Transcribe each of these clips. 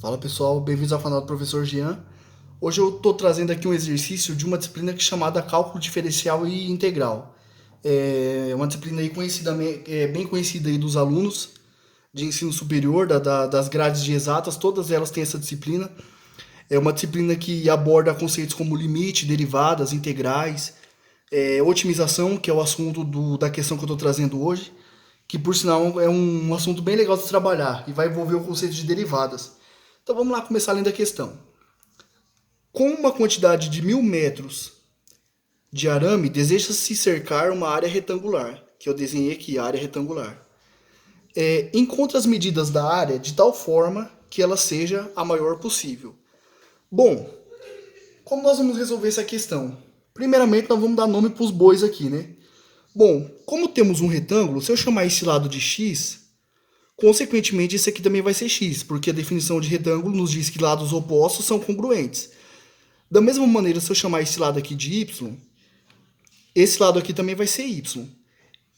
Fala pessoal, bem-vindos ao canal do Professor Jean. Hoje eu estou trazendo aqui um exercício de uma disciplina que é chamada Cálculo Diferencial e Integral. É uma disciplina aí conhecida, bem conhecida aí dos alunos de ensino superior, das grades de exatas, todas elas têm essa disciplina. É uma disciplina que aborda conceitos como limite, derivadas, integrais, otimização, que é o assunto da questão que eu estou trazendo hoje, que por sinal é um assunto bem legal de se trabalhar e vai envolver o conceito de derivadas. Então vamos lá começar lendo a questão. Com uma quantidade de 1.000 metros de arame, deseja-se cercar uma área retangular, que eu desenhei aqui, a área retangular. Encontre as medidas da área de tal forma que ela seja a maior possível. Bom, como nós vamos resolver essa questão? Primeiramente, nós vamos dar nome para os bois aqui, né? Bom, como temos um retângulo, se eu chamar esse lado de x, consequentemente esse aqui também vai ser x, porque a definição de retângulo nos diz que lados opostos são congruentes. Da mesma maneira, se eu chamar esse lado aqui de y, esse lado aqui também vai ser y.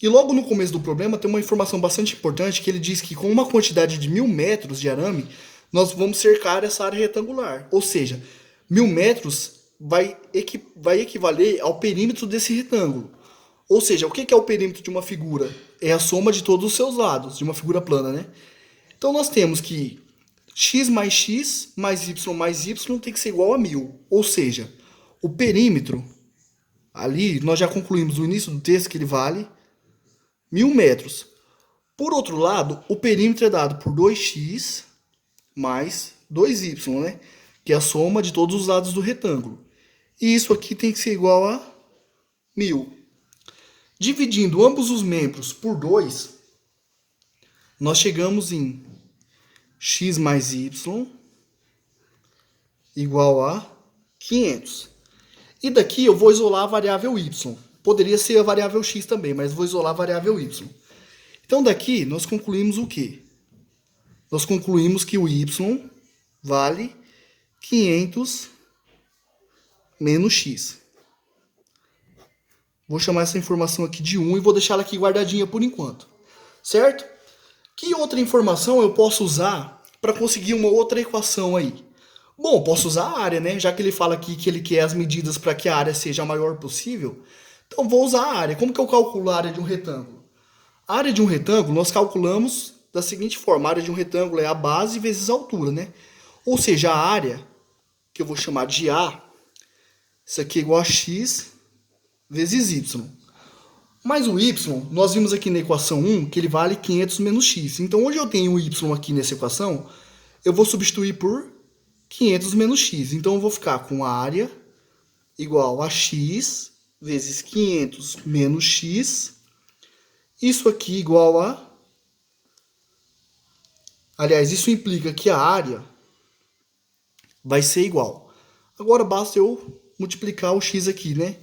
E logo no começo do problema tem uma informação bastante importante que ele diz que com uma quantidade de 1.000 metros de arame, nós vamos cercar essa área retangular. Ou seja, 1.000 metros vai equivaler ao perímetro desse retângulo. Ou seja, o que é o perímetro de uma figura? É a soma de todos os seus lados, de uma figura plana, né? Então nós temos que x mais y tem que ser igual a 1.000. Ou seja, o perímetro, ali nós já concluímos no início do texto que ele vale 1.000 metros. Por outro lado, o perímetro é dado por 2x mais 2y, né? Que é a soma de todos os lados do retângulo. E isso aqui tem que ser igual a 1.000. Dividindo ambos os membros por 2, nós chegamos em x mais y igual a 500. E daqui eu vou isolar a variável y. Poderia ser a variável x também, mas vou isolar a variável y. Então daqui nós concluímos o quê? Nós concluímos que o y vale 500 menos x. Vou chamar essa informação aqui de 1 e vou deixar ela aqui guardadinha por enquanto. Certo? Que outra informação eu posso usar para conseguir uma outra equação aí? Bom, posso usar a área, né? Já que ele fala aqui que ele quer as medidas para que a área seja a maior possível. Então vou usar a área. Como que eu calculo a área de um retângulo? A área de um retângulo nós calculamos da seguinte forma. A área de um retângulo é a base vezes a altura, né? Ou seja, a área, que eu vou chamar de A, isso aqui é igual a x vezes y. Mas o y, nós vimos aqui na equação 1 que ele vale 500 menos x. Então, onde eu tenho o y aqui nessa equação, eu vou substituir por 500 menos x. Então, eu vou ficar com a área igual a x vezes 500 menos x. Isso aqui igual a... Aliás, isso implica que a área vai ser igual. Agora, basta eu multiplicar o x aqui, né?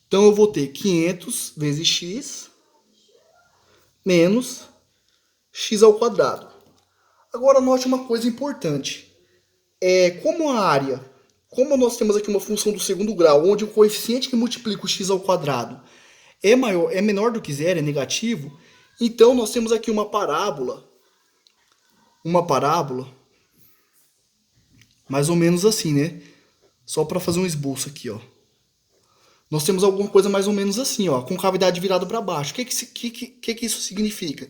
Então, eu vou ter 500 vezes x menos x ao quadrado. Agora, note uma coisa importante. Como a área, como nós temos aqui uma função do segundo grau, onde o coeficiente que multiplica o x ao quadrado é menor do que zero, é negativo, então nós temos aqui uma parábola, mais ou menos assim, né? Só para fazer um esboço aqui, ó. Nós temos alguma coisa mais ou menos assim, ó, com cavidade virada para baixo. O que isso significa?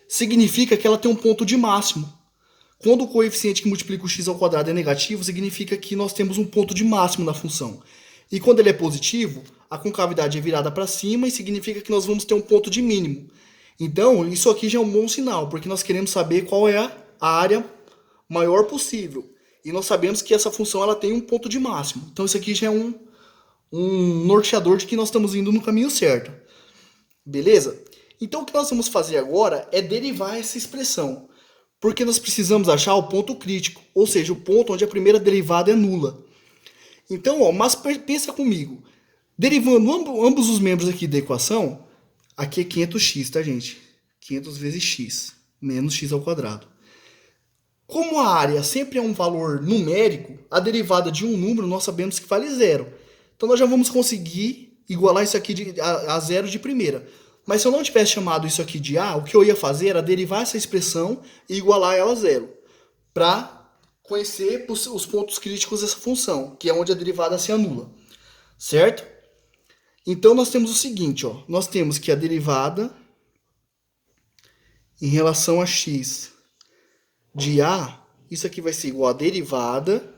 Significa que ela tem um ponto de máximo. Quando o coeficiente que multiplica o x ao quadrado é negativo, significa que nós temos um ponto de máximo na função. E quando ele é positivo, a concavidade é virada para cima e significa que nós vamos ter um ponto de mínimo. Então, isso aqui já é um bom sinal, porque nós queremos saber qual é a área maior possível. E nós sabemos que essa função ela tem um ponto de máximo. Então, isso aqui já é um norteador de que nós estamos indo no caminho certo. Beleza? Então, o que nós vamos fazer agora é derivar essa expressão. Porque nós precisamos achar o ponto crítico, ou seja, o ponto onde a primeira derivada é nula. Então, ó, mas pensa comigo. Derivando ambos os membros aqui da equação, aqui é 500x, tá, gente? 500 vezes x, menos x ao quadrado. Como a área sempre é um valor numérico, a derivada de um número nós sabemos que vale zero. Então, nós já vamos conseguir igualar isso aqui a zero de primeira. Mas se eu não tivesse chamado isso aqui de A, o que eu ia fazer era derivar essa expressão e igualar ela a zero. Para conhecer os pontos críticos dessa função, que é onde a derivada se anula, certo? Então, nós temos o seguinte, ó, nós temos que a derivada em relação a x de A, isso aqui vai ser igual a derivada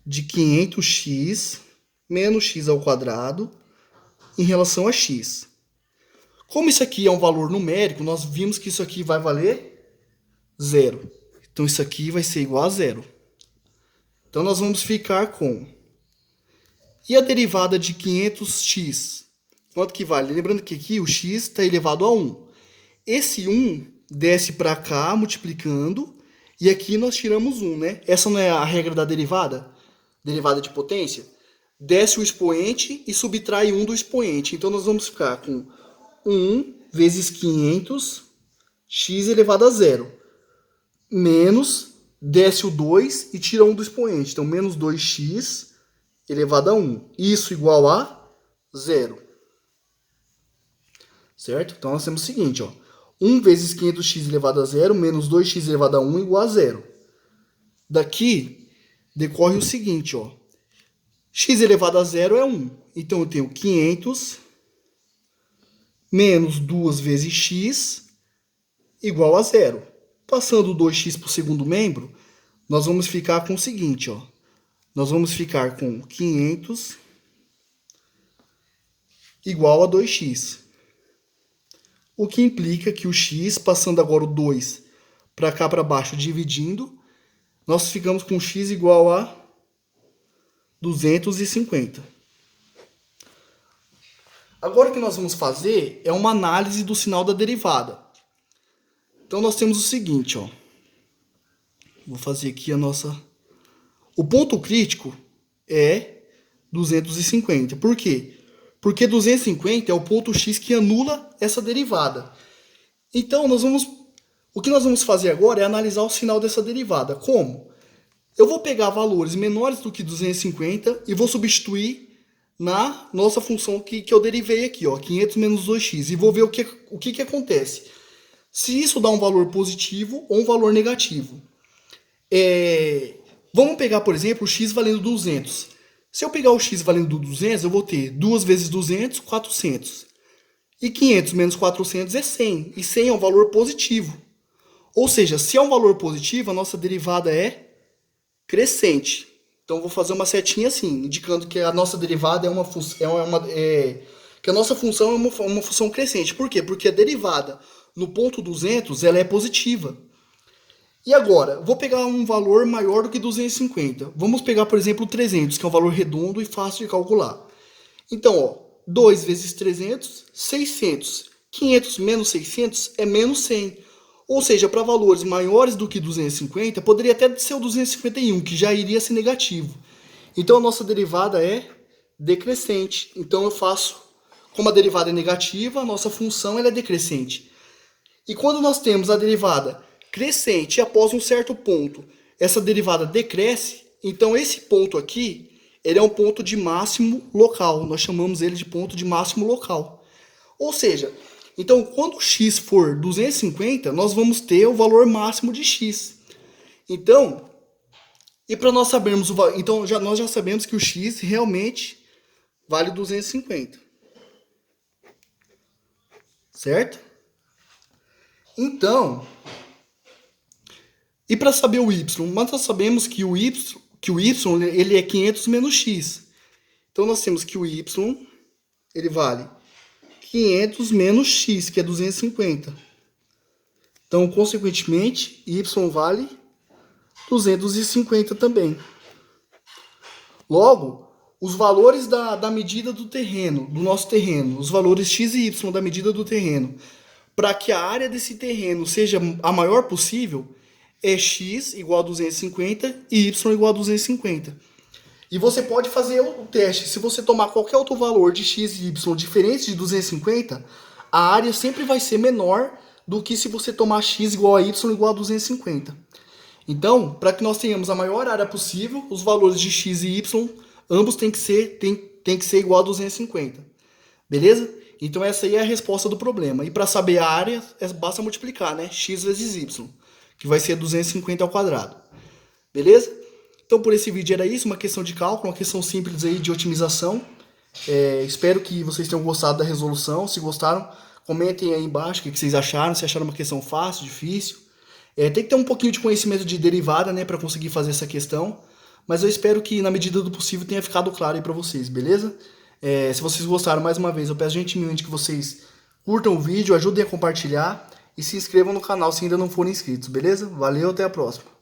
de 500x menos x ao quadrado em relação a x. Como isso aqui é um valor numérico, nós vimos que isso aqui vai valer zero. Então, isso aqui vai ser igual a zero. Então, nós vamos ficar com... E a derivada de 500x? Quanto que vale? Lembrando que aqui o x está elevado a 1. Esse 1 desce para cá, multiplicando, e aqui nós tiramos 1, né? Essa não é a regra da derivada? Derivada de potência? Desce o expoente e subtrai 1 do expoente. Então, nós vamos ficar com 1 vezes 500, x elevado a zero. Menos, desce o 2 e tira 1 do expoente. Então, menos 2x elevado a 1. Isso igual a zero. Certo? Então, nós temos o seguinte, ó. 1 vezes 500x elevado a zero, menos 2x elevado a 1 igual a zero. Daqui, decorre o seguinte, ó. X elevado a zero é 1. Então, eu tenho 500 menos 2 vezes x igual a zero. Passando o 2x para o segundo membro, nós vamos ficar com o seguinte, ó. Nós vamos ficar com 500 igual a 2x. O que implica que o x, passando agora o 2 para cá para baixo, dividindo, nós ficamos com x igual a 250. Agora o que nós vamos fazer é uma análise do sinal da derivada. Então nós temos o seguinte, ó. Vou fazer aqui a nossa... O ponto crítico é 250. Por quê? Porque 250 é o ponto x que anula essa derivada. Então, o que nós vamos fazer agora é analisar o sinal dessa derivada. Como? Eu vou pegar valores menores do que 250 e vou substituir na nossa função que eu derivei aqui, ó, 500 menos 2x. E vou ver o que acontece. Se isso dá um valor positivo ou um valor negativo. Vamos pegar, por exemplo, o x valendo 200. Se eu pegar o x valendo 200, eu vou ter 2 vezes 200, 400. E 500 menos 400 é 100. E 100 é um valor positivo. Ou seja, se é um valor positivo, a nossa derivada é crescente. Então, eu vou fazer uma setinha assim, indicando que a nossa derivada que a nossa função é uma função crescente. Por quê? Porque a derivada no ponto 200 ela é positiva. E agora, vou pegar um valor maior do que 250. Vamos pegar, por exemplo, 300, que é um valor redondo e fácil de calcular. Então, ó, 2 vezes 300, 600. 500 menos 600 é menos 100. Ou seja, para valores maiores do que 250, poderia até ser o 251, que já iria ser negativo. Então, a nossa derivada é decrescente. Então, eu faço, como a derivada é negativa, a nossa função ela é decrescente. E quando nós temos a derivada crescente, após um certo ponto, essa derivada decresce, então esse ponto aqui, ele é um ponto de máximo local. Nós chamamos ele de ponto de máximo local. Ou seja, então quando x for 250, nós vamos ter o valor máximo de x. Então, e para nós sabermos o valor, então nós já sabemos que o x realmente vale 250. Certo? Então, e para saber o y? Mas nós sabemos que o y ele é 500 menos x. Então, nós temos que o y ele vale 500 menos x, que é 250. Então, consequentemente, y vale 250 também. Logo, os valores da medida do terreno, do nosso terreno, os valores x e y da medida do terreno, para que a área desse terreno seja a maior possível, é x igual a 250 e y igual a 250. E você pode fazer o teste. Se você tomar qualquer outro valor de x e y diferente de 250, a área sempre vai ser menor do que se você tomar x igual a y igual a 250. Então, para que nós tenhamos a maior área possível, os valores de x e y, ambos têm que ser igual a 250. Beleza? Então, essa aí é a resposta do problema. E para saber a área, basta multiplicar, né? X vezes y, que vai ser 250 ao quadrado. beleza? Então por esse vídeo era isso, uma questão de cálculo, uma questão simples aí de otimização. Espero que vocês tenham gostado da resolução. Se gostaram, comentem aí embaixo o que vocês acharam, se acharam uma questão fácil, difícil. Tem que ter um pouquinho de conhecimento de derivada, né, para conseguir fazer essa questão. Mas eu espero que, na medida do possível, tenha ficado claro aí para vocês, beleza? Se vocês gostaram, mais uma vez, eu peço gentilmente que vocês curtam o vídeo, ajudem a compartilhar e se inscrevam no canal se ainda não forem inscritos, beleza? Valeu, até a próxima.